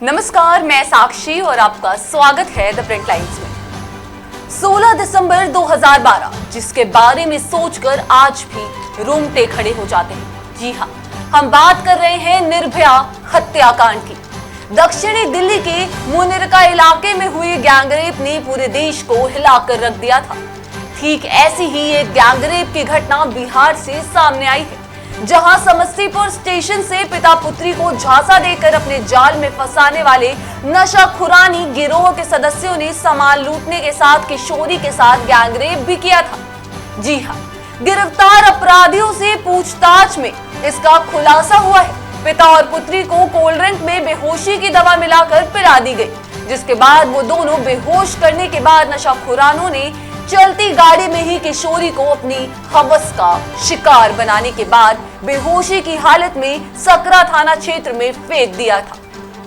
नमस्कार, मैं साक्षी और आपका स्वागत है द प्रिंट लाइन्स में। 16 दिसंबर 2012, जिसके बारे में सोचकर आज भी रोंगटे खड़े हो जाते हैं। जी हाँ, हम बात कर रहे हैं निर्भया हत्याकांड की। दक्षिणी दिल्ली के मुनिरका इलाके में हुए गैंगरेप ने पूरे देश को हिलाकर रख दिया था। ठीक ऐसी ही एक गैंगरेप की घटना बिहार से सामने आई है, जहां समस्तीपुर स्टेशन से पिता पुत्री को झांसा देकर अपने जाल में फंसाने वाले नशाखुरानी गिरोह के सदस्यों ने सामान लूटने के साथ किशोरी के साथ गैंगरेप भी किया था। जी हां, गिरफ्तार अपराधियों से पूछताछ में इसका खुलासा हुआ है। पिता और पुत्री को कोल्ड ड्रिंक में बेहोशी की दवा मिलाकर पिला दी गई, जिसके बाद वो दोनों बेहोश करने के बाद नशाखुरानों ने चलती गाड़ी में ही किशोरी को अपनी हवस का शिकार बनाने के बाद बेहोशी की हालत में सकरा थाना क्षेत्र में फेंक दिया था।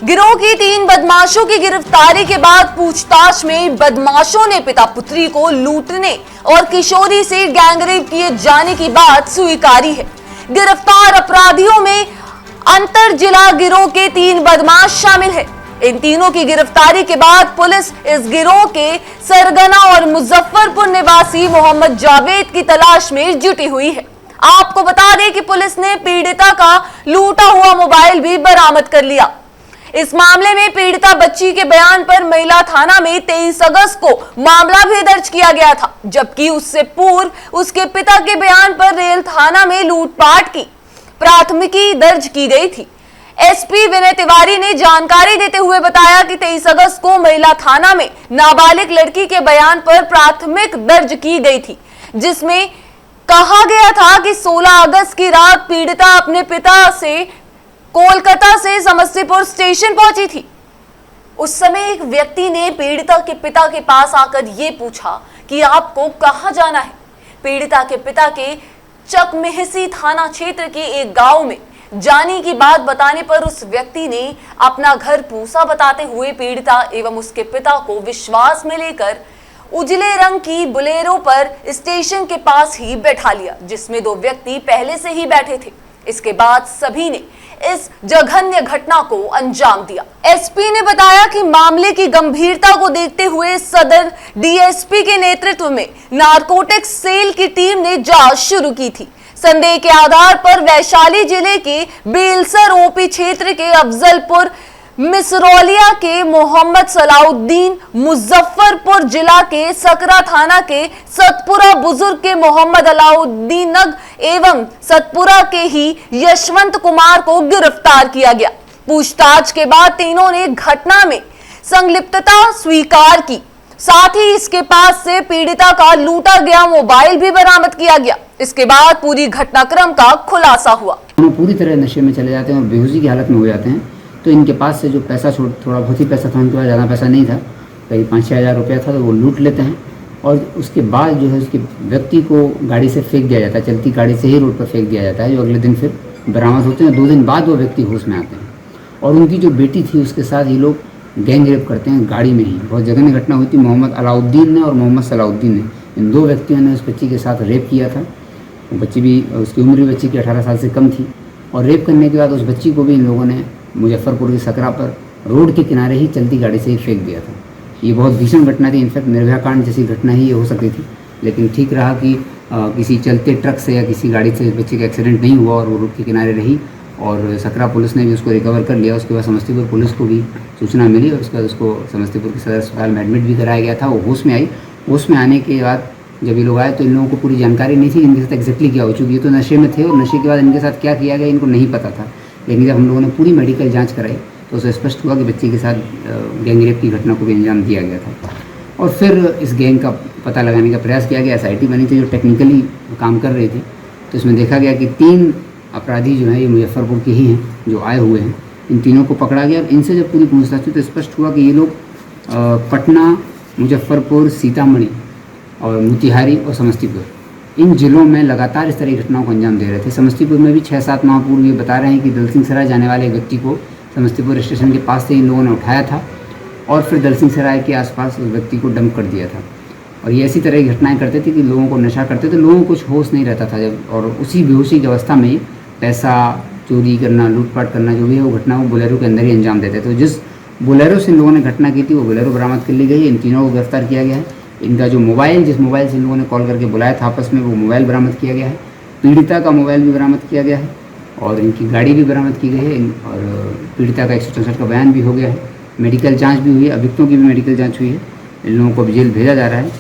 गिरोह की 3 बदमाशों की गिरफ्तारी के बाद पूछताछ में बदमाशों ने पिता पुत्री को लूटने और किशोरी से गैंगरेप किए जाने की बात स्वीकारी है। गिरफ्तार अपराधियों में अंतर जिला गिरोह के 3 बदमाश शामिल है। इन तीनों की गिरफ्तारी के बाद पुलिस इस गिरोह के सरगना और मुजफ्फरपुर निवासी मोहम्मद जावेद की तलाश में जुटी हुई है। आपको बता दें कि पुलिस ने पीड़िता का लूटा हुआ मोबाइल भी बरामद कर लिया। इस मामले में पीड़िता बच्ची के बयान पर महिला थाना में 23 अगस्त को मामला भी दर्ज किया गया था, जबकि उससे पूर्व उसके पिता के बयान पर रेल थाना में लूटपाट की प्राथमिकी दर्ज की गई थी। एसपी विनय तिवारी ने जानकारी देते हुए बताया कि 23 अगस्त को महिला थाना में नाबालिग लड़की के बयान पर प्राथमिक दर्ज की गई थी, जिसमें कहा गया था कि 16 अगस्त की रात पीड़िता अपने पिता से कोलकाता से समस्तीपुर स्टेशन पहुंची थी। उस समय एक व्यक्ति ने पीड़िता के पिता के पास आकर ये पूछा कि आपको कहां जाना है। पीड़िता के पिता के चकमेहसी थाना क्षेत्र के एक गांव में जाने की बात बताने पर उस व्यक्ति ने अपना घर पूसा बताते हुए पीड़िता एवं उसके पिता को विश्वास में लेकर उजले रंग की बोलेरो पर स्टेशन के पास ही बैठा लिया, जिसमें 2 व्यक्ति पहले से ही बैठे थे। इसके बाद सभी ने इस जघन्य घटना को अंजाम दिया। एसपी ने बताया कि मामले की गंभीरता को देखते हुए सदर डीएसपी के नेतृत्व में नारकोटिक्स सेल की टीम ने जांच शुरू की थी। संदेह के आधार पर वैशाली जिले के बेलसर ओपी क्षेत्र के अफजलपुर मिसरौलिया के मोहम्मद सलाउद्दीन, मुजफ्फरपुर जिला के सकरा थाना के सतपुरा बुजुर्ग के मोहम्मद अलाउद्दीन नग एवं सतपुरा के ही यशवंत कुमार को गिरफ्तार किया गया। पूछताछ के बाद तीनों ने घटना में संलिप्तता स्वीकार की। साथ ही इसके पास से पीड़िता का लूटा गया मोबाइल भी बरामद किया गया। इसके बाद पूरी घटनाक्रम का खुलासा हुआ। पूरी तरह नशे में चले जाते हैं और बेहोशी की हालत में हो जाते हैं, तो इनके पास से जो पैसा थोड़ा बहुत ही पैसा था, उनके पास ज़्यादा पैसा नहीं था, करीब 5-6 हज़ार रुपया था, तो वो लूट लेते हैं और उसके बाद जो है उसके व्यक्ति को गाड़ी से फेंक दिया जाता है, चलती गाड़ी से ही रोड पर फेंक दिया जाता है, जो अगले दिन फिर बरामद होते हैं। 2 दिन बाद वो व्यक्ति होश में आते हैं और उनकी जो बेटी थी उसके साथ ये लोग गैंगरेप करते हैं गाड़ी में ही। बहुत जघन्य घटना हुई थी। मोहम्मद अलाउद्दीन ने और मोहम्मद सलाउद्दीन ने, इन 2 व्यक्तियों ने उस बच्ची के साथ रेप किया था। बच्ची भी, उसकी उम्र भी बच्ची की 18 साल से कम थी और रेप करने के बाद उस बच्ची को भी इन लोगों ने मुजफ्फरपुर की सकरा पर रोड के किनारे ही चलती गाड़ी से ही फेंक दिया था। ये बहुत भीषण घटना थी। इनफैक्ट निर्भया कांड जैसी घटना ही ये हो सकती थी, लेकिन ठीक रहा कि किसी चलते ट्रक से या किसी गाड़ी से बच्चे का एक्सीडेंट नहीं हुआ और वो रोड के किनारे रही और सकरा पुलिस ने भी उसको रिकवर कर लिया। उसके बाद समस्तीपुर पुलिस को भी सूचना मिली और उसके बाद उसको समस्तीपुर के सदर अस्पताल में एडमिट भी कराया गया था। वो होश में आई। होश में आने के बाद जब ये लोग आए तो इन लोगों को पूरी जानकारी नहीं थी इनके साथ एग्जैक्टली क्या हो, चूँकि ये तो नशे में थे और नशे के बाद इनके साथ क्या किया गया इनको नहीं पता था। लेकिन जब हम लोगों ने पूरी मेडिकल जांच कराई तो उसे स्पष्ट हुआ कि बच्चे के साथ गैंगरेप की घटना को भी अंजाम दिया गया था। और फिर इस गैंग का पता लगाने का प्रयास किया गया। एसआईटी बनी थी जो टेक्निकली काम कर रही थी, तो इसमें देखा गया कि 3 अपराधी जो हैं ये मुजफ्फरपुर के ही हैं जो आए हुए हैं। इन तीनों को पकड़ा गया और इनसे जब पूरी पूछताछ हुई तो स्पष्ट हुआ कि ये लोग पटना, मुजफ्फरपुर, सीतामढ़ी और मोतिहारी और समस्तीपुर, इन जिलों में लगातार इस तरह की घटनाओं को अंजाम दे रहे थे। समस्तीपुर में भी 6-7 माह पूर्व ये बता रहे हैं कि दलसिंह सराय जाने वाले व्यक्ति को समस्तीपुर स्टेशन के पास से इन लोगों ने उठाया था और फिर दलसिंह सराय के आसपास उस व्यक्ति को डंप कर दिया था। और ये ऐसी तरह की घटनाएं करते थे कि लोगों को नशा करते थे, लोगों को कुछ होश नहीं रहता था जब, और उसी बेहोशी की अवस्था में पैसा चोरी करना, लूटपाट करना जो भी है वो घटना वो बोलेरो के अंदर ही अंजाम देते थे। तो जिस बोलेरो से इन लोगों ने घटना की थी, वो बोलेरो बरामद कर ली गई है। इन तीनों को गिरफ्तार किया गया है। इनका जो मोबाइल, जिस मोबाइल से इन लोगों ने कॉल करके बुलाया था आपस में, वो मोबाइल बरामद किया गया है। पीड़िता का मोबाइल भी बरामद किया गया है और इनकी गाड़ी भी बरामद की गई है। और पीड़िता का 164 का बयान भी हो गया है। मेडिकल जाँच भी हुई है, अभियुक्तों की भी मेडिकल जाँच हुई है। इन लोगों को अब जेल भेजा जा रहा है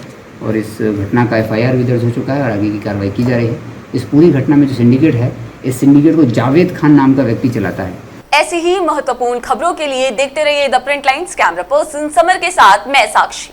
और इस घटना का FIR भी दर्ज हो चुका है और आगे की कार्रवाई की जा रही है। इस पूरी घटना में जो सिंडिकेट है, इस सिंडिकेट को जावेद खान नाम का व्यक्ति चलाता है। ऐसी ही महत्वपूर्ण खबरों के लिए देखते रहिए the print lines. Camera person summer के साथ मैं साक्षी।